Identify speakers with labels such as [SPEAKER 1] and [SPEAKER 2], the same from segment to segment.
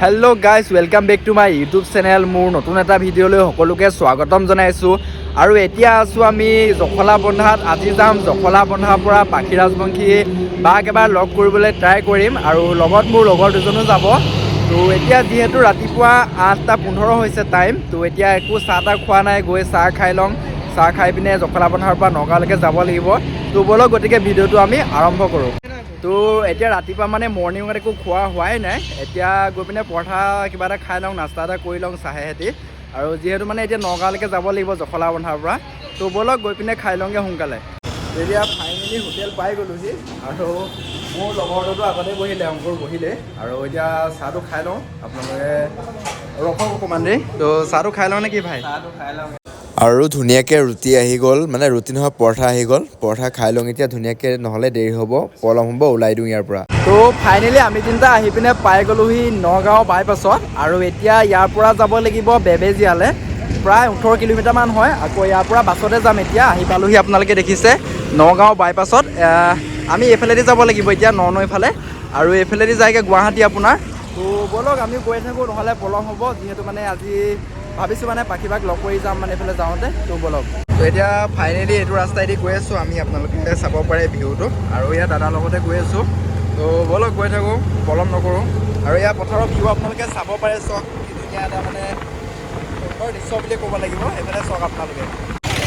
[SPEAKER 1] hello guys welcome back to my YouTube channel मोर नतुन एटा भिडिओলৈ সকলোকে স্বাগতম জনাইছো আৰু এতিয়া আছো আমি জখলাবন্ধাত আজি যাম জখলাবন্ধাৰ পৰা পাখি ৰাজবংশী বাক এবাৰ লগ কৰিবলৈ ট্ৰাই কৰিম আৰু লগত মোৰ লগৰ দুজনো যাব তো এতিয়া যেহেতু ৰাতিপুৱা 8:15 হৈছে টাইম তো এতিয়া একো চাহ খোৱা নাই গৈ চাহ খাই লং চাহ খাই পিনে জখলাবন্ধাৰ পৰা নগাঁৱলৈকে যাব লাগিব তো বলক গতিকে ভিডিঅ'টো আমি আৰম্ভ কৰোঁ তো এতিয়া ৰাতিপুৱা মানে মৰ্ণিঙত একো খোৱা হোৱাই নাই এতিয়া গৈ পিনে পৰঠা কিবা এটা খাই লওঁ নাস্তা এটা কৰি লওঁ চাহেহেঁতি আৰু যিহেতু মানে এতিয়া নগাঁৱলৈকে যাব লাগিব জখলাবন্ধাৰ পৰা তো বলক গৈ পিনে খাই লওঁগৈ সোনকালে এতিয়া ফাইনেলি হোটেল পাই গ'লোহি আৰু মোৰ লগৰটোতো আগতে বহিলে অংকুৰ বহিলে আৰু এতিয়া চাহটো খাই লওঁ আপোনালোকে ৰখক অকণমান দেই তো চাহটো খাই লওঁ নে কি ভাই চাহটো খাই লওঁ
[SPEAKER 2] আৰু ধুনীয়াকৈ ৰুটি আহি গ'ল মানে ৰুটি নহয় পৰঠা আহি গ'ল পৰঠা খাই লওঁ এতিয়া ধুনীয়াকৈ নহ'লে দেৰি হ'ব পলম হ'ব ওলাই দিওঁ ইয়াৰ পৰা
[SPEAKER 1] তো ফাইনেলি আমি তিনিটা আহি পিনে পাই গ'লোহি নগাঁও বাইপাছত আৰু এতিয়া ইয়াৰ পৰা যাব লাগিব বেবেজীয়ালৈ প্ৰায় 18 কিলোমিটাৰমান হয় আকৌ ইয়াৰ পৰা বাছতে যাম এতিয়া আহি পালোহি আপোনালোকে দেখিছে নগাঁও বাইপাছত আমি এইফালেদি যাব লাগিব এতিয়া নৈফালে আৰু এইফালেদি যায়গৈ গুৱাহাটী আপোনাৰ তো ব'লক আমি গৈ থাকোঁ নহ'লে পলম হ'ব যিহেতু মানে আজি ভাবিছোঁ মানে পাখিবাক লগ কৰি যাম মানে এইফালে যাওঁতে তো ব'লক তো এতিয়া ফাইনেলি এইটো ৰাস্তাইদি গৈ আছোঁ আমি আপোনালোকে চাব পাৰে ভিউটো আৰু ইয়াত দাদাৰ লগতে গৈ আছোঁ তো ব'লক গৈ থাকোঁ পলম নকৰোঁ আৰু ইয়াৰ পথাৰৰ ভিউ আপোনালোকে চাব পাৰে চাওক কি ধুনীয়া এটা মানে সুন্দৰ দৃশ্য বুলি ক'ব লাগিব এইফালে চাওক আপোনালোকে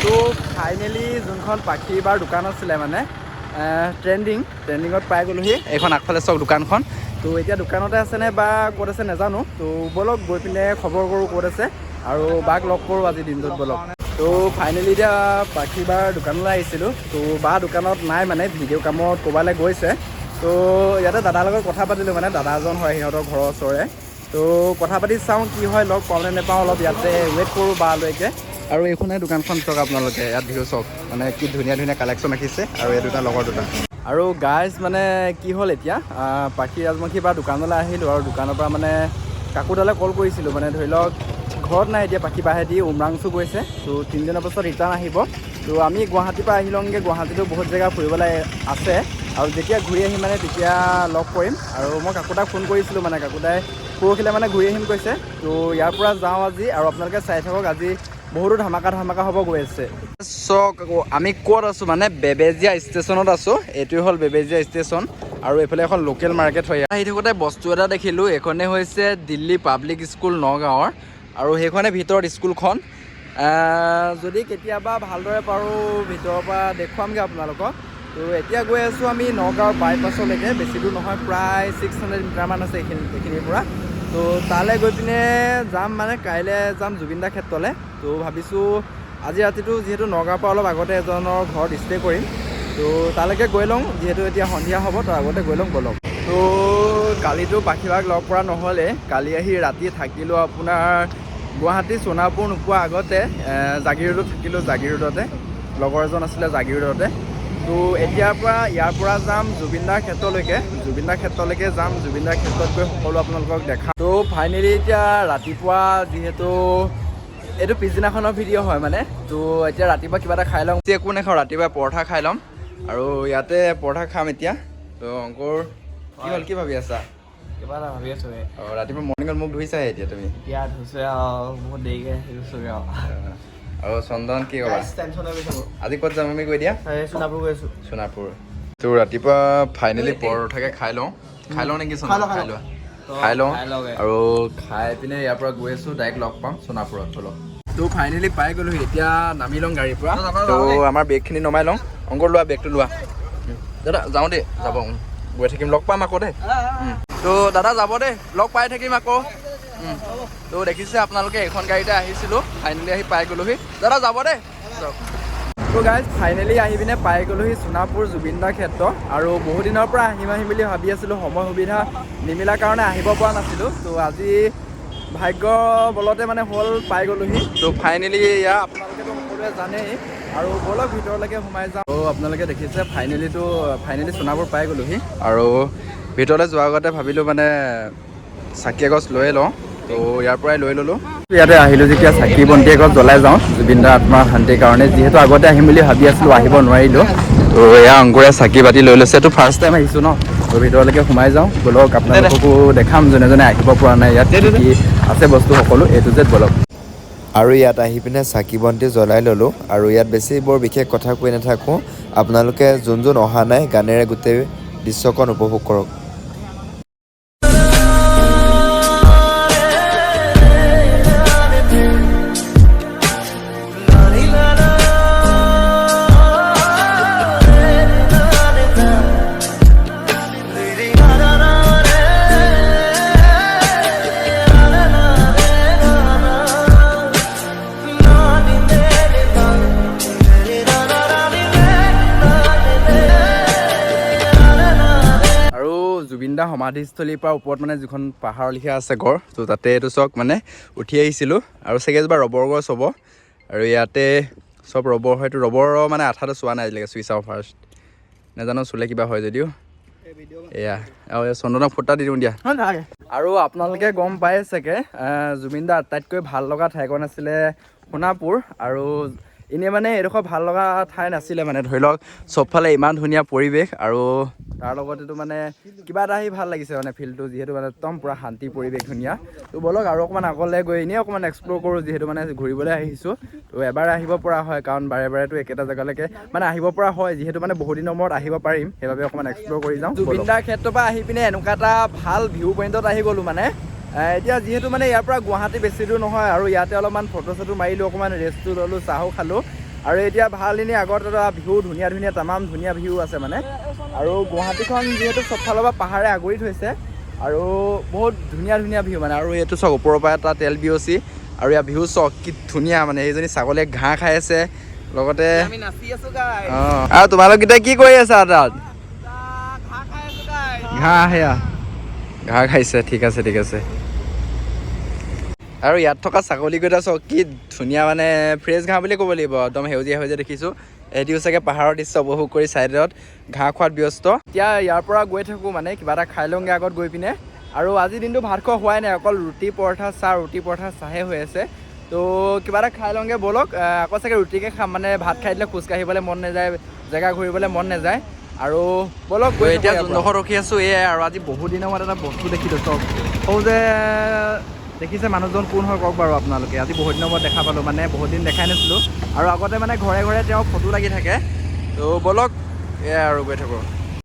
[SPEAKER 1] তো ফাইনেলি যোনখন পাখিবাৰ দোকান আছিলে মানে ট্ৰেণ্ডিঙত পাই গ'লোহি এইখন আগফালে চাওক দোকানখন তো এতিয়া দোকানতে আছেনে বা ক'ত আছে নাজানো তো ব'লক গৈ পিনে খবৰ কৰোঁ ক'ত আছে আৰু বাক লগ কৰোঁ আজি দিনটোত ব'লক তো ফাইনেলি এতিয়া পাখিবাৰ দোকানলৈ আহিছিলোঁ তো বা দোকানত নাই মানে ভিডিঅ' কামত ক'ৰবালৈ গৈছে তো ইয়াতে দাদাৰ লগত কথা পাতিলোঁ মানে দাদা এজন হয় সিহঁতৰ ঘৰৰ ওচৰৰে তো কথা পাতি চাওঁ কি হয় লগ পাওঁ নে নেপাওঁ অলপ ইয়াতে ৱেইট কৰোঁ বালৈকে আৰু এইখনে দোকানখন চাওক আপোনালোকে ইয়াত ভিউ চাওক মানে কি ধুনীয়া ধুনীয়া কালেকশ্যন ৰাখিছে আৰু এই দুটা লগৰ দুটা আৰু গাইজ মানে কি হ'ল এতিয়া পাখি ৰাজবংশী বা দোকানলৈ আহিলোঁ আৰু দোকানৰ পৰা মানে কাকুদালে কল কৰিছিলোঁ মানে ধৰি লওক ঘৰত নাই এতিয়া পাখি বাহেদি উমৰাংচু গৈছে তো 3 দিনৰ পাছত ৰিটাৰ্ণ আহিব তো আমি গুৱাহাটীৰ পৰা আহি লওঁগৈ গুৱাহাটীতো বহুত জেগা ফুৰিবলৈ আছে আৰু যেতিয়া ঘূৰি আহিম মানে তেতিয়া লগ কৰিম আৰু মই কাকুদাক ফোন কৰিছিলোঁ মানে কাকুদাই পৰহিলৈ মানে ঘূৰি আহিম কৈছে তো ইয়াৰ পৰা যাওঁ আজি আৰু আপোনালোকে চাই থাকক আজি বহুতো ধামাকা হ'ব গৈ আছে চক আকৌ আমি ক'ত আছোঁ মানে বেবেজীয়া ষ্টেচনত আছোঁ এইটোৱে হ'ল বেবেজীয়া ষ্টেচন আৰু এইফালে এখন লোকেল মাৰ্কেট হয় আহি থাকোঁতে বস্তু এটা দেখিলোঁ এইখনে হৈছে দিল্লী পাব্লিক স্কুল নগাঁৱৰ আৰু সেইখনে ভিতৰত স্কুলখন যদি কেতিয়াবা ভালদৰে পাৰোঁ ভিতৰৰ পৰা দেখুৱামগৈ আপোনালোকক তো এতিয়া গৈ আছোঁ আমি নগাঁৱৰ বাইপাছলৈকে বেছি দূৰ নহয় প্ৰায় 600 মিটাৰমান আছে এইখিনিৰ পৰা তো তালৈ গৈ পিনে যাম মানে কাইলৈ যাম জুবিনদা ক্ষেত্ৰলৈ তো ভাবিছোঁ আজি ৰাতিটো যিহেতু নগাঁৱৰ পৰা অলপ আগতে এজনৰ ঘৰত ষ্টে কৰিম তো তালৈকে গৈ লওঁ যিহেতু এতিয়া সন্ধিয়া হ'ব তাৰ আগতে গৈ লওঁ ব'লক তো কালিতো পাখিবাক লগ কৰা নহ'লে কালি আহি ৰাতি থাকিলোঁ আপোনাৰ গুৱাহাটী সোণাপুৰ নোপোৱা আগতে জাগিৰোডত থাকিলোঁ জাগিৰোডতে লগৰ এজন আছিলে জাগিৰোডতে তো এতিয়াৰ পৰা ইয়াৰ পৰা যাম জুবিনদাৰ ক্ষেত্ৰলৈকে যাম জুবিনদাৰ ক্ষেত্ৰত গৈ সকলো আপোনালোকক দেখা তো ফাইনেলি এতিয়া ৰাতিপুৱা যিহেতু এইটো পিছদিনাখনৰ ভিডিঅ' হয় মানে তো এতিয়া ৰাতিপুৱা কিবা এটা খাই ল'ম একো নাখাওঁ ৰাতিপুৱা পৰঠা খাই ল'ম আৰু ইয়াতে পৰঠা খাম এতিয়া তো অংকুৰ কি হ'ল কি ভাবি আছা
[SPEAKER 3] কিবা এটা ভাবি আছোঁ
[SPEAKER 1] অঁ ৰাতিপুৱা মৰ্ণিঙত মোক ধুইছাহে এতিয়া তুমি
[SPEAKER 3] এতিয়া ধুইছোঁ আৰু বহুত দেৰিকৈ ধুইছোঁগৈ
[SPEAKER 1] আৰু চন্দন কি ক'বা
[SPEAKER 3] টেনশ্যন হৈ গৈছোঁ
[SPEAKER 1] আজি ক'ত যাম আমি কৈ দিয়া
[SPEAKER 3] সোণাপুৰ গৈ আছোঁ
[SPEAKER 1] সোণাপুৰ তো ৰাতিপুৱা ফাইনেলি পৰঠাকে খাই লওঁ নেকি চন্দন খাই লওঁ আৰু খাই পিনে ইয়াৰ পৰা গৈ আছোঁ ডাইৰেক্ট লগ পাম সোণাপুৰত চলক তো ফাইনেলি পাই গ'লোহি এতিয়া নামি লওঁ গাড়ীৰ পৰা তো আমাৰ বেগখিনি নমাই লওঁ অংকৰ লোৱা বেগটো লোৱা দাদা যাওঁ দেই যাব গৈ থাকিম লগ পাম আকৌ দেই তো দাদা যাব দেই লগ পাই থাকিম আকৌ তো দেখিছে আপোনালোকে এইখন গাড়ীতে আহিছিলোঁ ফাইনেলি আহি পাই গ'লোহি দাদা যাব দেই তো গাইজ ফাইনেলি আহি পিনে পাই গ'লোহি সোণাপুৰ জুবিনদা ক্ষেত্ৰ আৰু বহুদিনৰ পৰা আহিম বুলি ভাবি আছিলোঁ সময় সুবিধা নিমিলাৰ কাৰণে আহিব পৰা নাছিলোঁ তো আজি ভাগ্য বলতে মানে হ'ল পাই গ'লোহি তো ফাইনেলি এয়া আপোনালোকেতো সকলোৱে জানেই আৰু বলক ভিতৰলৈকে সোমাই যাওঁ তো আপোনালোকে দেখিছে ফাইনেলি সোণাপুৰ পাই গ'লোহি আৰু ভিতৰলৈ যোৱাৰ আগতে ভাবিলোঁ মানে চাকি এগছ লৈয়ে লওঁ তো ইয়াৰ পৰাই লৈ ল'লোঁ ইয়াতে আহিলোঁ যেতিয়া চাকি বন্তি এগছ জ্বলাই যাওঁ জুবিনদাৰ আত্মাৰ শান্তিৰ কাৰণে যিহেতু আগতে আহিম বুলি ভাবি আছিলোঁ আহিব নোৱাৰিলোঁ তো এয়া অংকুৰে চাকি বাতি লৈ লৈছে তো ফাৰ্ষ্ট টাইম আহিছোঁ ন ভিতৰলৈকে সোমাই যাওঁ বলক আপোনালোককো দেখাম যোনে যোনে আহিব পৰা নাই ইয়াত কি আছে বস্তু সকলো A to Z বলক
[SPEAKER 2] আৰু ইয়াত আহি পিনে চাকি বন্তি জ্বলাই ল'লোঁ আৰু ইয়াত বেছি বৰ বিশেষ কথা কৈ নাথাকোঁ আপোনালোকে যোন অহা নাই গানেৰে গোটেই দৃশ্যকণ উপভোগ কৰক
[SPEAKER 1] জুবিন দা সমাধিস্থলীৰ পৰা ওপৰত মানে যিখন পাহাৰ লিখা আছে গড় তো তাতে এইটো চক মানে উঠি আহিছিলোঁ আৰু চাগেজবা ৰবৰ গছ হ'ব আৰু ইয়াতে চব ৰবৰ হয়তো ৰবৰৰ মানে আঠাটো চোৱা নাই আজিলৈকে চুই চাওঁ ফাৰ্ষ্ট নাজানো চুলে কিবা হয় যদিও এয়া আৰু চন্দনক ফুটা দি দিওঁ দিয়া আৰু আপোনালোকে গম পাই চাগে জুবিন দা আটাইতকৈ ভাল লগা ঠাইকণ আছিলে সোণাপুৰ আৰু এনেই মানে এডোখৰ ভাল লগা ঠাই নাছিলে মানে ধৰি লওক চবফালে ইমান ধুনীয়া পৰিৱেশ আৰু তাৰ লগতেতো মানে কিবা এটা আহি ভাল লাগিছে মানে ফিল্ডটো যিহেতু মানে একদম পূৰা শান্তি পৰিৱেশ ধুনীয়া তো বলক আৰু অকণমান আগলৈ গৈ এনেই অকণমান এক্সপ্ল'ৰ কৰোঁ যিহেতু মানে ঘূৰিবলৈ আহিছোঁ তো এবাৰ আহিব পৰা হয় কাৰণ বাৰে বাৰেতো একেটা জেগালৈকে মানে আহিব পৰা হয় যিহেতু মানে বহুত দিনৰ মূৰত আহিব পাৰিম সেইবাবে অকণমান এক্সপ্ল'ৰ কৰি যাওঁ জুবিন দাৰ ক্ষেত্ৰৰ পৰা আহি পিনে এনেকুৱা এটা ভাল ভিউ পইণ্টত আহি গ'লোঁ মানে এতিয়া যিহেতু মানে ইয়াৰ পৰা গুৱাহাটী বেছি দূৰ নহয় আৰু ইয়াতে অলপমান ফটো চটো মাৰিলোঁ অকণমান ৰেষ্টটো ল'লোঁ চাহো খালোঁ আৰু এতিয়া ভাল এনেই আগত এটা ভিউ ধুনীয়া ধুনীয়া তামাম ধুনীয়া ভিউ আছে মানে আৰু গুৱাহাটীখন যিহেতু চবফালৰ পৰা পাহাৰে আগুৰি থৈছে আৰু বহুত ধুনীয়া ধুনীয়া ভিউ মানে আৰু এইটো চাওক ওপৰৰ পৰা এটা তেল বিয়চি আৰু ইয়াৰ ভিউ চাওক কি ধুনীয়া মানে এইজনী ছাগলীয়ে ঘাঁহ খাই আছে লগতে অঁ আৰু তোমালোককেইটা কি কৰি আছা তাত ঘাঁহ সেয়া ঘাঁহ খাইছে ঠিক আছে ঠিক আছে আৰু ইয়াত থকা ছাগলীকেইটা চাওক কি ধুনীয়া মানে ফ্ৰেছ ঘাঁহ বুলি ক'ব লাগিব একদম সেউজীয়া সেউজীয়া দেখিছোঁ এটিও চাগে পাহাৰৰ দৃশ্য উপভোগ কৰি ছাইডত ঘাঁহ খোৱাত ব্যস্ত এতিয়া ইয়াৰ পৰা গৈ থাকোঁ মানে কিবা এটা খাই লওঁগৈ আগত গৈ পিনে আৰু আজিৰ দিনটো ভাত খোৱা হোৱাই নাই অকল ৰুটি পৰঠা চাহে হৈ আছে তো কিবা এটা খাই লওঁগৈ বলক আকৌ চাগে ৰুটিকে খাম মানে ভাত খাই দিলে খোজকাঢ়িবলৈ মন নাযায় জেগা ঘূৰিবলৈ মন নাযায় আৰু বলক গৈ এতিয়া যোনডোখৰ ৰখি আছোঁ এয়াই আৰু আজি বহুত দিনৰ মূৰত এটা বস্তু দেখিলোঁ চব সৌ যে দেখিছে মানুহজন কোন হয় কওক বাৰু আপোনালোকে আজি বহুত দিনৰ মূৰত দেখা পালোঁ মানে বহুত দিন দেখাই নাছিলোঁ আৰু আগতে মানে ঘৰে ঘৰে তেওঁ ফটো লাগি থাকে তো বলক এয়াই আৰু গৈ থাকোঁ